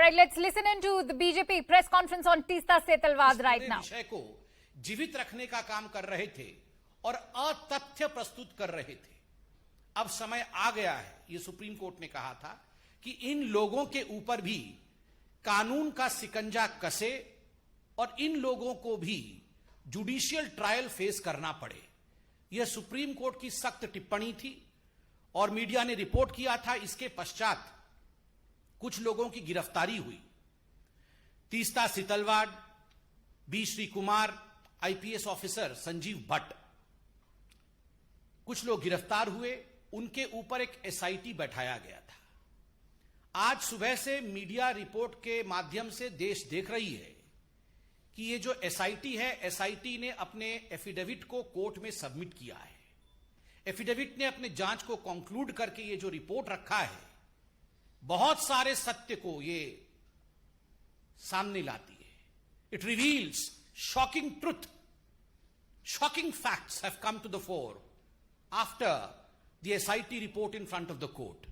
right, let's listen into the BJP press conference on Teesta Setalvad right now. विषय को जीवित रखने का काम कर रहे थे और अतथ्य प्रस्तुत कर रहे थे। अब समय आ गया है, ये सुप्रीम कोर्ट ने कहा था कि इन लोगों के ऊपर भी कानून का सिकंजा कसे और इन लोगों को भी जुडिशियल ट्रायल फेस करना पड़े। यह सुप्रीम कोर्ट की सख्त टिप्पणी थी और मीडिया ने रिपोर्ट किया था। इसके पश्चात कुछ लोगों की गिरफ्तारी हुई। Teesta Setalvad, B Sreekumar, IPS officer Sanjiv Bhatt, कुछ लोग गिरफ्तार हुए। उनके ऊपर एक एसआईटी बैठाया गया था। आज सुबह से मीडिया रिपोर्ट के माध्यम से देश देख रही है कि ये जो एसआईटी है, एसआईटी ने अपने एफिडेविट को कोर्ट में सबमिट किया है। एफिडेविट ने अपने जांच को कंक्लूड करके ये जो रिपोर्ट रखा है, बहुत सारे सत्य को ये सामने लाती है। It reveals shocking truth, shocking facts have come to the fore after the SIT report in front of the court.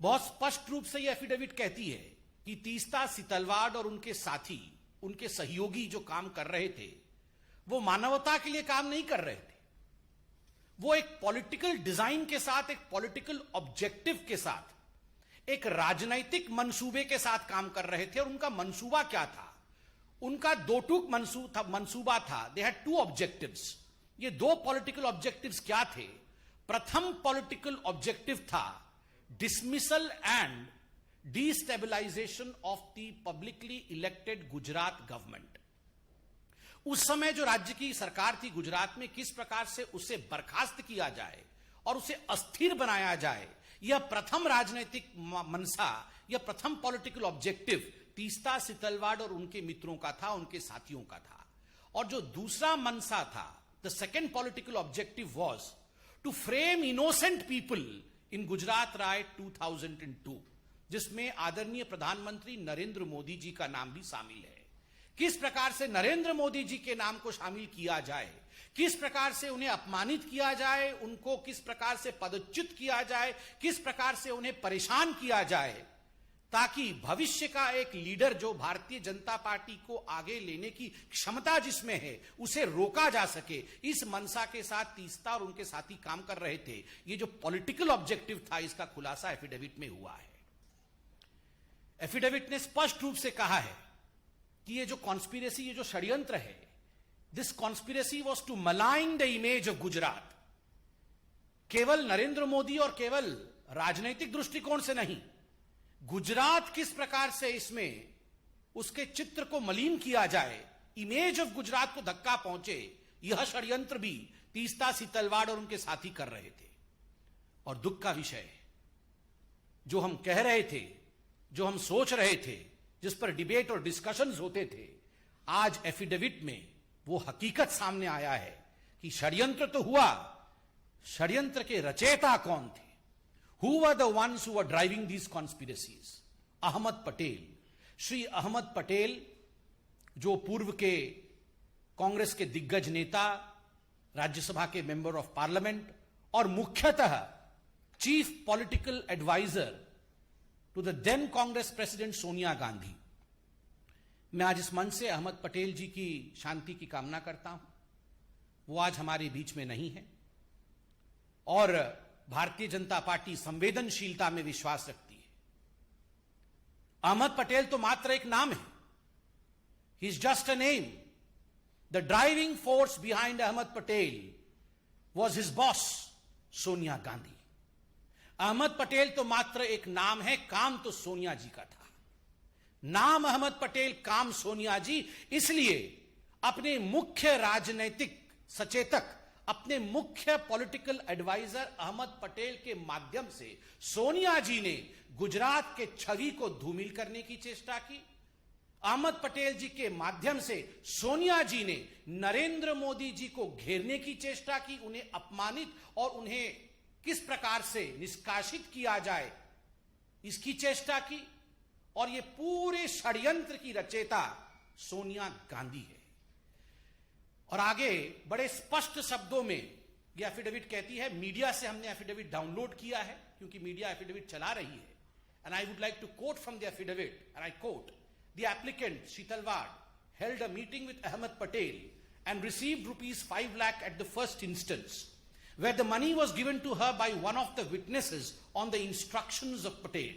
बहुत स्पष्ट रूप से यह एफिडेविट कहती है कि तीस्ता सीतलवाड़ और उनके साथी, उनके सहयोगी जो काम कर रहे थे, वो मानवता के लिए काम नहीं कर रहे थे। वो एक पॉलिटिकल डिजाइन के साथ, एक पॉलिटिकल ऑब्जेक्टिव के साथ, एक राजनैतिक मंसूबे के साथ काम कर रहे थे। और उनका मंसूबा क्या था? उनका दो टूक मंसूबा था। They had to objectives. ये दो पॉलिटिकल ऑब्जेक्टिव्स क्या थे? प्रथम पॉलिटिकल ऑब्जेक्टिव था dismissal and destabilisation of the publicly elected Gujarat government. उस समय जो राज्य की सरकार थी गुजरात में, किस प्रकार से उसे बर्खास्त किया जाए और उसे अस्थिर बनाया जाए, यह प्रथम राजनीतिक मनसा, यह प्रथम पॉलिटिकल ऑब्जेक्टिव तीस्ता सीतलवाड़ और उनके मित्रों का था, उनके साथियों का था। और जो दूसरा मनसा था, the second political objective was to frame innocent people in Gujarat riot 2002, जिसमें आदरणीय प्रधानमंत्री नरेंद्र मोदी जी का नाम भी शामिल है। किस प्रकार से नरेंद्र मोदी जी के नाम को शामिल किया जाए, किस प्रकार से उन्हें अपमानित किया जाए, उनको किस प्रकार से पदच्युत किया जाए, किस प्रकार से उन्हें परेशान किया जाए, ताकि भविष्य का एक लीडर जो भारतीय जनता पार्टी को आगे लेने की क्षमता जिसमें है, उसे रोका जा सके। इस मनसा के साथ तीस्ता और उनके साथी काम कर रहे थे। ये जो पॉलिटिकल ऑब्जेक्टिव था, इसका खुलासा एफिडेविट में हुआ है। एफिडेविट ने स्पष्ट रूप से कहा है कि ये जो कॉन्स्पिरेसी, ये जो षड्यंत्र है, this conspiracy was to malign the image of Gujarat. केवल नरेंद्र मोदी और केवल राजनैतिक दृष्टिकोण से नहीं, गुजरात किस प्रकार से इसमें उसके चित्र को मलिन किया जाए, इमेज ऑफ गुजरात को धक्का पहुंचे, यह षड्यंत्र भी तीस्ता सीतलवाड़ और उनके साथी कर रहे थे। और दुख का विषय है, जो हम कह रहे थे, जो हम सोच रहे थे, जिस पर डिबेट और डिस्कशंस होते थे, आज एफिडेविट में वो हकीकत सामने आया है कि षड्यंत्र तो हुआ, षड्यंत्र के रचयिता कौन थे? Who were the ones who were driving these conspiracies? Ahmad Patel, Shri Ahmad Patel, जो पूर्व के कांग्रेस के दिग्गज नेता, राज्यसभा के मेंबर ऑफ पार्लियामेंट और मुख्यतः chief political adviser to the then Congress president Sonia Gandhi. मैं आज इस मंच से अहमद पटेल जी की शांति की कामना करता हूं। वो आज हमारे बीच में नहीं है और भारतीय जनता पार्टी संवेदनशीलता में विश्वास रखती है। अहमद पटेल तो मात्र एक नाम है। He is just a name. The driving force behind Ahmed Patel was his boss Sonia Gandhi. Ahmed Patel तो मात्र एक नाम है, काम तो सोनिया जी का था। नाम अहमद पटेल, काम सोनिया जी। इसलिए अपने मुख्य राजनैतिक सचेतक, अपने मुख्य पॉलिटिकल एडवाइजर अहमद पटेल के माध्यम से सोनिया जी ने गुजरात के छवि को धूमिल करने की चेष्टा की। अहमद पटेल जी के माध्यम से सोनिया जी ने नरेंद्र मोदी जी को घेरने की चेष्टा की, उन्हें अपमानित और उन्हें किस प्रकार से निष्कासित किया जाए, इसकी चेष्टा की। और यह पूरे षड्यंत्र की रचयिता सोनिया गांधी है। और आगे बड़े स्पष्ट शब्दों में यह एफिडेविट कहती है, मीडिया से हमने एफिडेविट डाउनलोड किया है क्योंकि मीडिया एफिडेविट चला रही है। And I would like to quote from the affidavit, and I quote, the applicant, Sheetal Wad, held a meeting with Ahmed Patel and received rupees 5 lakh at the first instance, where the money was given to her by one of the witnesses on the instructions of Patel.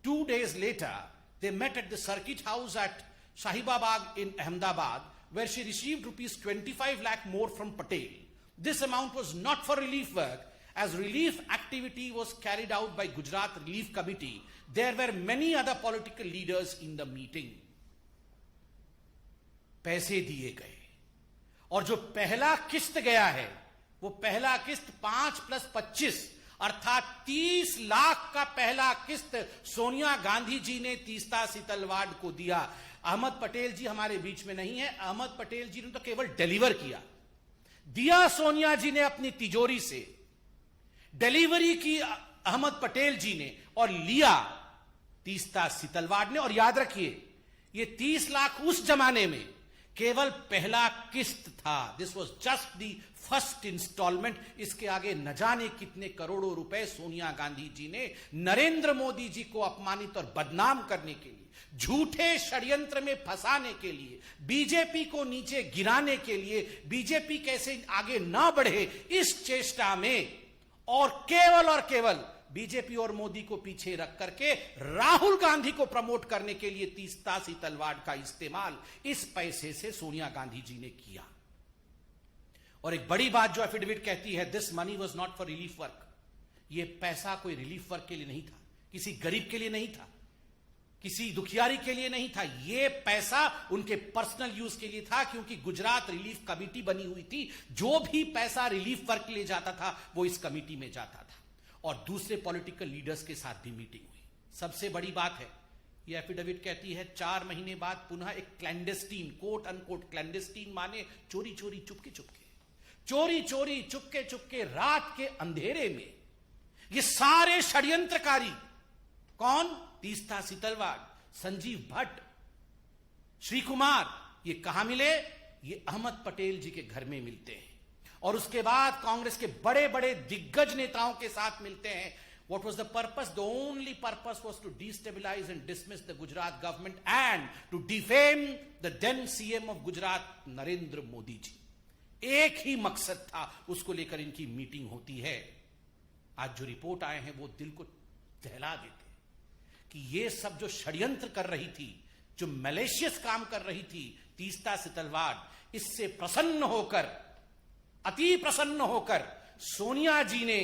2 days later, they met at the circuit house at Shahibabad in Ahmedabad, where she received rupees 25 lakh more from Patel. This amount was not for relief work, as relief activity was carried out by Gujarat Relief Committee. There were many other political leaders in the meeting. पैसे दिए गए और जो पहला किस्त गया है वो पहला किस्त 5 + 25 अर्थात 30 लाख का पहला किस्त सोनिया गांधी जी ने तीस्ता सीतलवाड़ को दिया। अहमद पटेल जी हमारे बीच में नहीं है, अहमद पटेल जी ने तो केवल डिलीवर किया, दिया सोनिया जी ने अपनी तिजोरी से, डिलीवरी की अहमद पटेल जी ने और लिया तीस्ता सीतलवाड़ ने। और याद रखिए ये 30 लाख उस जमाने में केवल पहला किस्त था। This was just the first instalment. इसके आगे न जाने कितने करोड़ों रुपए सोनिया गांधी जी ने नरेंद्र मोदी जी को अपमानित और बदनाम करने के लिए, झूठे षड्यंत्र में फंसाने के लिए, बीजेपी को नीचे गिराने के लिए, बीजेपी कैसे आगे ना बढ़े इस चेष्टा में, और केवल बीजेपी और मोदी को पीछे रख करके राहुल गांधी को प्रमोट करने के लिए तीस्ता सीतलवाड़ का इस्तेमाल इस पैसे से सोनिया गांधी जी ने किया। और एक बड़ी बात जो एफिडेविट कहती है, this money was not for relief work. यह पैसा कोई रिलीफ वर्क के लिए नहीं था, किसी गरीब के लिए नहीं था, किसी दुखियारी के लिए नहीं था, यह पैसा उनके पर्सनल यूज के लिए था, क्योंकि गुजरात रिलीफ कमेटी बनी हुई थी। जो भी पैसा रिलीफ वर्क के लिए जाता था वो इस कमेटी में जाता था, और दूसरे पॉलिटिकल लीडर्स के साथ भी मीटिंग हुई। सबसे बड़ी बात है, यह एफिडेविट कहती है 4 महीने बाद पुनः एक क्लैंडेस्टीन, कोट अनकोट क्लैंडेस्टीन माने चोरी चोरी चुपके चुपके, चोरी चोरी चुपके चुपके रात के अंधेरे में ये सारे षड्यंत्रकारी, कौन? तीस्ता सीतलवाड़, संजीव भट्ट, श्री कुमार, ये कहां मिले? ये अहमद पटेल जी के घर में मिलते हैं, और उसके बाद कांग्रेस के बड़े बड़े दिग्गज नेताओं के साथ मिलते हैं। What was the purpose? The only purpose was to destabilize and dismiss the Gujarat government and to defame the then CM of Gujarat, Narendra Modi ji. एक ही मकसद था, उसको लेकर इनकी मीटिंग होती है। आज जो रिपोर्ट आए हैं वो दिल को दहला देते कि ये सब जो षड्यंत्र कर रही थी, जो मैलिशियस काम कर रही थी तीस्ता सीतलवाड़, इससे प्रसन्न होकर, अति प्रसन्न होकर सोनिया जी ने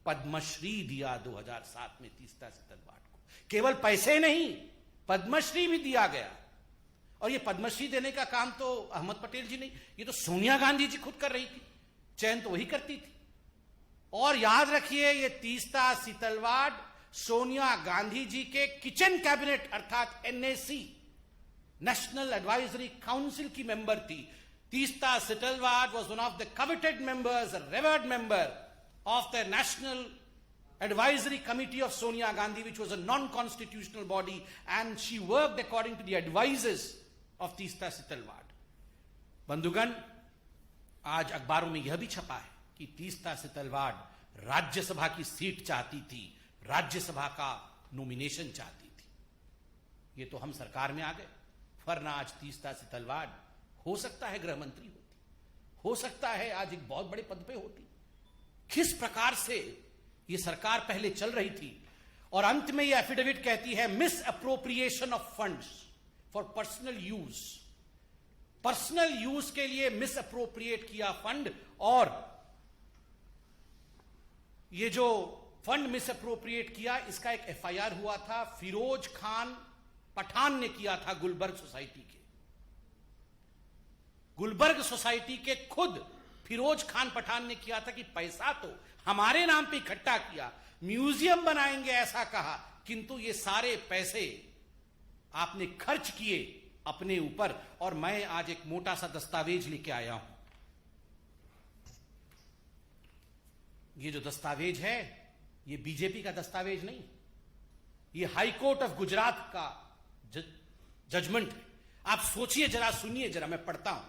पद्मश्री दिया 2007 में तीस्ता सीतलवाड़ को। केवल पैसे नहीं, पद्मश्री भी दिया गया। और ये पद्मश्री देने का काम तो अहमद पटेल जी नहीं, ये तो सोनिया गांधी जी खुद कर रही थी, चयन तो वही करती थी। और याद रखिए ये तीस्ता सीतलवाड़ सोनिया गांधी जी के किचन कैबिनेट अर्थात NAC, नेशनल एडवाइजरी काउंसिल की मेंबर थी। Teesta Setalvad was one of the coveted members, a revered member of the National Advisory Committee of Sonia Gandhi, which was a non-constitutional body, and she worked according to the advices of Teesta Setalvad. बंधुगण, आज अखबारों में यह भी छपा है कि तीस्ता सीतलवाड़ राज्यसभा की सीट चाहती थी, राज्यसभा का नॉमिनेशन चाहती थी। ये तो हम सरकार में आ गए, वरना आज तीस्ता सीतलवाड़ हो सकता है गृह मंत्री होती, हो सकता है आज एक बहुत बड़े पद पे होती। किस प्रकार से ये सरकार पहले चल रही थी। और अंत में ये एफिडेविट कहती है, miss appropriation of funds for personal use, personal use के लिए मिस अप्रोप्रिएट किया फंड। और ये जो फंड मिस अप्रोप्रिएट किया, इसका एक FIR हुआ था, फिरोज खान पठान ने किया था गुलबर्ग सोसाइटी के। गुलबर्ग सोसाइटी के खुद फिरोज खान पठान ने किया था कि पैसा तो हमारे नाम पे इकट्ठा किया, म्यूजियम बनाएंगे ऐसा कहा, किंतु ये सारे पैसे आपने खर्च किए अपने ऊपर। और मैं आज एक मोटा सा दस्तावेज लेके आया हूं। ये जो दस्तावेज है ये बीजेपी का दस्तावेज नहीं, ये हाई कोर्ट ऑफ गुजरात का जजमेंट है। आप सोचिए जरा, सुनिए जरा, मैं पढ़ता हूं।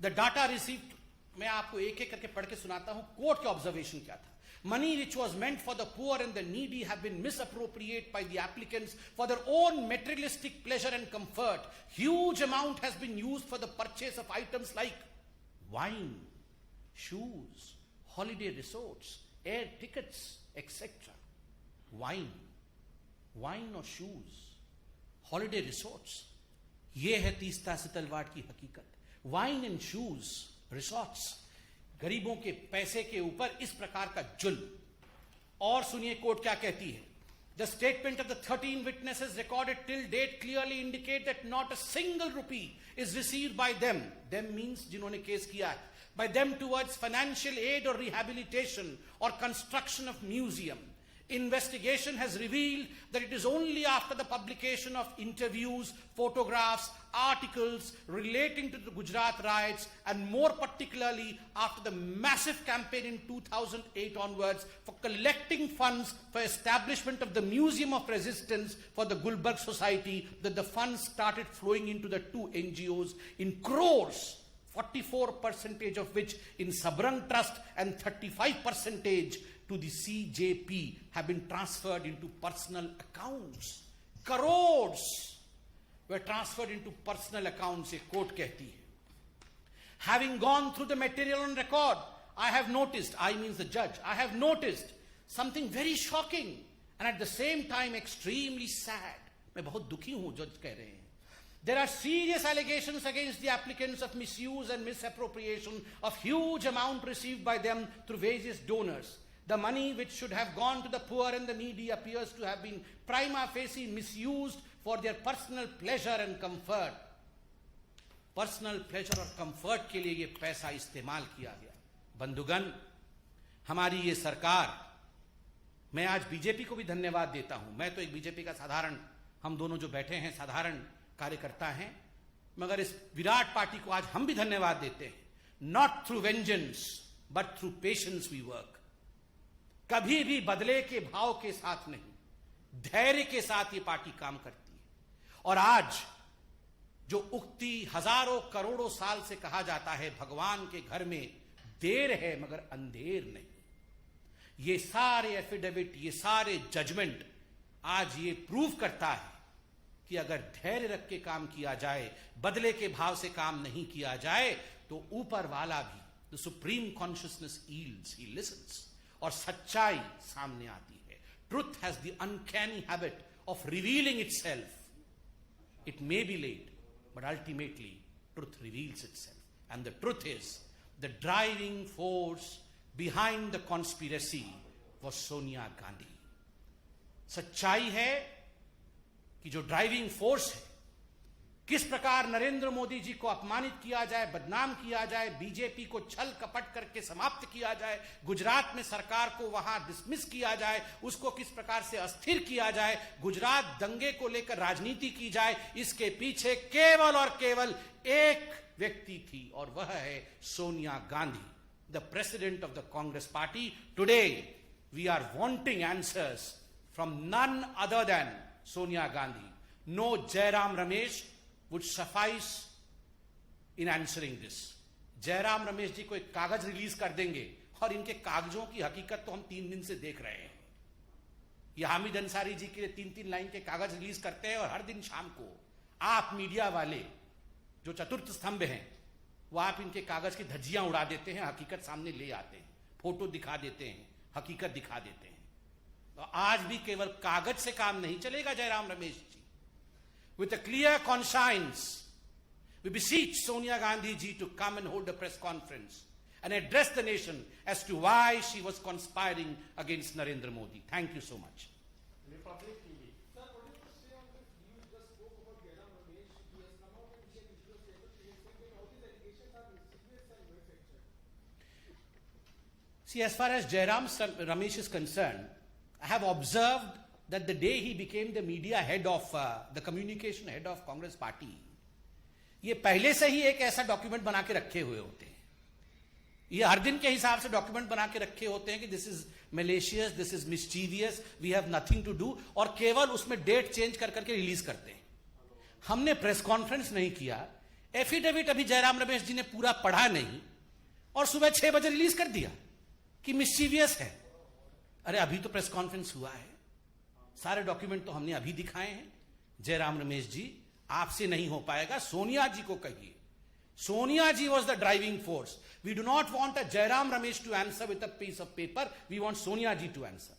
द डाटा रिसीव्ड, मैं आपको एक एक करके पढ़ के सुनाता हूं कोर्ट के ऑब्जर्वेशन क्या था। Money which was meant for the poor and the needy have been misappropriated by the applicants for their own materialistic pleasure and comfort. Huge amount has been used for the purchase of items like wine, shoes, holiday resorts, air tickets, etc. Wine or shoes, holiday resorts. ये है तीस्ता से तलवार की हकीकत. Wine and shoes, resorts. गरीबों के पैसे के ऊपर इस प्रकार का जुल्म. और सुनिए कोर्ट क्या कहती है. The statement of the 13 witnesses recorded till date clearly indicate that not a single rupee is received by them. Them means जिन्होंने केस किया है. By them towards financial aid or rehabilitation or construction of museum. Investigation has revealed that it is only after the publication of interviews, photographs, articles relating to the Gujarat riots, and more particularly after the massive campaign in 2008 onwards for collecting funds for establishment of the Museum of Resistance for the Gulbarg Society, that the funds started flowing into the two NGOs in crores, 44% of which in Sabrang Trust and 35% to the CJP have been transferred into personal accounts. Crores were transferred into personal accounts, a court कहती है. Having gone through the material on record, I have noticed, I means the judge, I have noticed something very shocking and at the same time extremely sad. मैं बहुत दुखी हूं, जज कह रहे हैं. There are serious allegations against the applicants of misuse and misappropriation of huge amount received by them through various donors. The money which should have gone to the poor and the needy appears to have been prima facie misused for their personal pleasure and comfort. Personal pleasure और comfort के लिए ये पैसा इस्तेमाल किया गया. बंधुगण, हमारी ये सरकार, मैं आज बीजेपी को भी धन्यवाद देता हूं. मैं तो एक बीजेपी का साधारण, हम दोनों जो बैठे हैं साधारण कार्यकर्ता हैं, मगर इस विराट पार्टी को आज हम भी धन्यवाद देते हैं. Not through vengeance, but through patience we work. कभी भी बदले के भाव के साथ नहीं, धैर्य के साथ ये पार्टी काम करती है. और आज जो उक्ति हजारों करोड़ों साल से कहा जाता है, भगवान के घर में देर है मगर अंधेर नहीं, ये सारे एफिडेविट, ये सारे जजमेंट आज ये प्रूव करता है कि अगर धैर्य रख के काम किया जाए, बदले के भाव से काम नहीं किया जाए, तो ऊपर वाला भी, the supreme consciousness yields, he listens, और सच्चाई सामने आती है. Truth has the uncanny habit of revealing itself. It may be late, but ultimately truth reveals itself. And the truth is the driving force behind the conspiracy was Sonia Gandhi. सच्चाई है कि जो driving force है, किस प्रकार नरेंद्र मोदी जी को अपमानित किया जाए, बदनाम किया जाए, बीजेपी को छल कपट करके समाप्त किया जाए, गुजरात में सरकार को वहां डिसमिस किया जाए, उसको किस प्रकार से अस्थिर किया जाए, गुजरात दंगे को लेकर राजनीति की जाए, इसके पीछे केवल और केवल एक व्यक्ति थी और वह है Sonia Gandhi, the president of the Congress party. Today we are wanting answers from none other than Sonia Gandhi. No Jairam Ramesh would suffice in answering this. Jairam Ramesh ji को एक कागज रिलीज कर देंगे और इनके कागजों की हकीकत तो हम 3 दिन से देख रहे हैं. ये हामिद अंसारी जी के लिए 3-3 लाइन के कागज रिलीज करते हैं और हर दिन शाम को आप मीडिया वाले जो चतुर्थ स्तंभ हैं, वो आप इनके कागज की धज्जियां उड़ा देते हैं, हकीकत सामने ले आते हैं, फोटो दिखा देते हैं, हकीकत दिखा देते हैं. तो आज भी केवल कागज से काम नहीं चलेगा जयराम रमेश जी. With a clear conscience, we beseech Sonia Gandhi ji to come and hold a press conference and address the nation as to why she was conspiring against Narendra Modi. Thank you so much. Republic TV. Sir, what do you say on this? You just spoke about Jairam Ramesh. He has come out and shared visual statement. He has said that all these allegations are insidious and well-factured. See, as far as Jairam Ramesh is concerned, I have observed that the day he became the media head of, the communication head of Congress party, ये पहले से ही एक ऐसा document बना के रखे हुए होते हैं. ये हर दिन के हिसाब से डॉक्यूमेंट बना के रखे होते हैं कि this is malicious, this is mischievous, we have nothing to do, और केवल उसमें डेट चेंज कर करके रिलीज करते हैं. हमने प्रेस कॉन्फ्रेंस नहीं किया, एफिडेविट अभी जयराम रमेश जी ने पूरा पढ़ा नहीं, और सुबह 6 बजे रिलीज कर दिया कि मिस्चीवियस है. अरे अभी तो प्रेस कॉन्फ्रेंस हुआ है, सारे डॉक्यूमेंट तो हमने अभी दिखाए हैं। जयराम रमेश जी, आपसे नहीं हो पाएगा, सोनिया जी को कहिए। Sonia ji was the driving force. We do not want a Jairam Ramesh to answer with a piece of paper. We want Sonia ji to answer.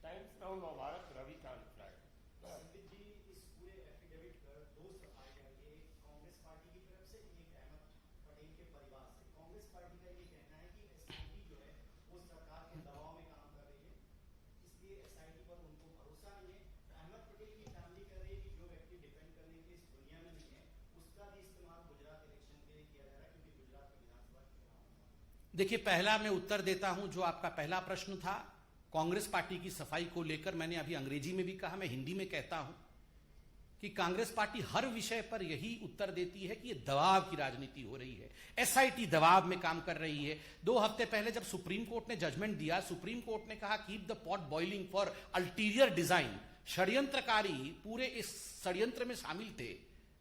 Times Now Navbharat Ravikant flag Sambit ji, इस पूरे एफिडेविट पर दो सफाइयां, ये कांग्रेस पार्टी की तरफ से, एक अहमद पटेल के परिवार से। कांग्रेस पार्टी का ये कहना है कि एसआईटी जो है वो सरकार के दबाव में काम कर रही है, इसलिए एसआईटी पर उनको भरोसा नहीं है। अहमद पटेल की फैमिली कह रही है कि जो व्यक्ति डिफेंड करने के इस दुनिया में नहीं है, उसका भी इस्तेमाल गुजरात इलेक्शन के लिए किया जा रहा है, क्योंकि गुजरात में विधानसभा चुनाव। देखिए, पहला मैं उत्तर देता हूं जो आपका पहला प्रश्न था कांग्रेस पार्टी की सफाई को लेकर। मैंने अभी अंग्रेजी में भी कहा, मैं हिंदी में कहता हूं कि कांग्रेस पार्टी हर विषय पर यही उत्तर देती है कि ये दबाव की राजनीति हो रही है, एसआईटी दबाव में काम कर रही है। 2 हफ्ते पहले जब सुप्रीम कोर्ट ने जजमेंट दिया, सुप्रीम कोर्ट ने कहा keep the pot boiling for ulterior design. षड्यंत्रकारी पूरे इस षड्यंत्र में शामिल थे,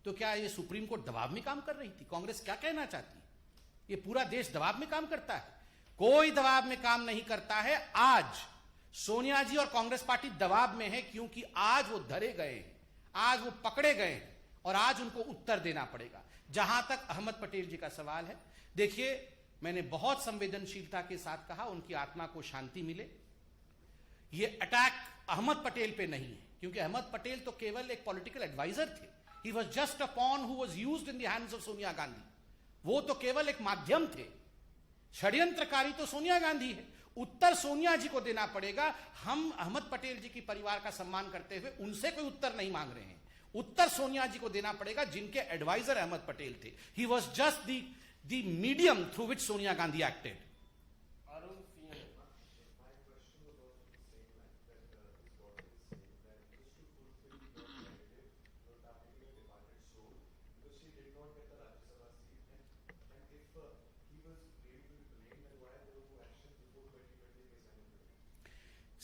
तो क्या ये सुप्रीम कोर्ट दबाव में काम कर रही थी? कांग्रेस क्या कहना चाहती है? ये पूरा देश दबाव में काम करता है? कोई दबाव में काम नहीं करता है। आज सोनिया जी और कांग्रेस पार्टी दबाव में है, क्योंकि आज वो धरे गए हैं, आज वो पकड़े गए हैं और आज उनको उत्तर देना पड़ेगा। जहां तक अहमद पटेल जी का सवाल है, देखिए, मैंने बहुत संवेदनशीलता के साथ कहा उनकी आत्मा को शांति मिले। ये अटैक अहमद पटेल पे नहीं है, क्योंकि अहमद पटेल तो केवल एक पॉलिटिकल एडवाइजर थे। He was just a pawn who was used in the hands of Sonia Gandhi. वो तो केवल एक माध्यम थे। षड्यंत्रकारी तो सोनिया गांधी है। उत्तर सोनिया जी को देना पड़ेगा। हम अहमद पटेल जी की परिवार का सम्मान करते हुए उनसे कोई उत्तर नहीं मांग रहे हैं। उत्तर सोनिया जी को देना पड़ेगा, जिनके एडवाइजर अहमद पटेल थे। He was just the medium through which Sonia Gandhi acted. Arun Singh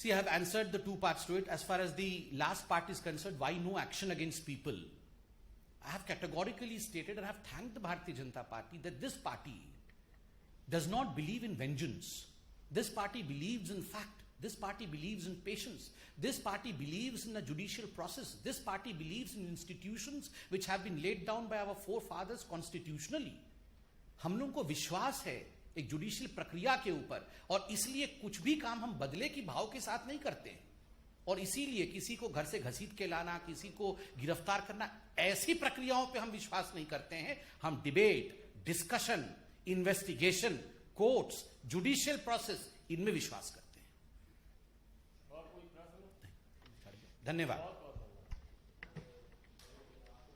See, I have answered the 2 parts to it. As far as the last part is concerned, why no action against people? I have categorically stated and I have thanked the Bharatiya Janata Party that this party does not believe in vengeance. This party believes in fact. This party believes in patience. This party believes in a judicial process. This party believes in institutions which have been laid down by our forefathers constitutionally. हम लोगों को विश्वास है एक judicial प्रक्रिया के ऊपर, और इसलिए कुछ भी काम हम बदले की भाव के साथ नहीं करते हैं। और इसीलिए किसी को घर से घसीट के लाना, किसी को गिरफ्तार करना, ऐसी प्रक्रियाओं पे हम विश्वास नहीं करते हैं। हम debate, discussion, investigation, courts, judicial process, इनमें विश्वास करते हैं। और कोई प्रश्न? धन्यवाद।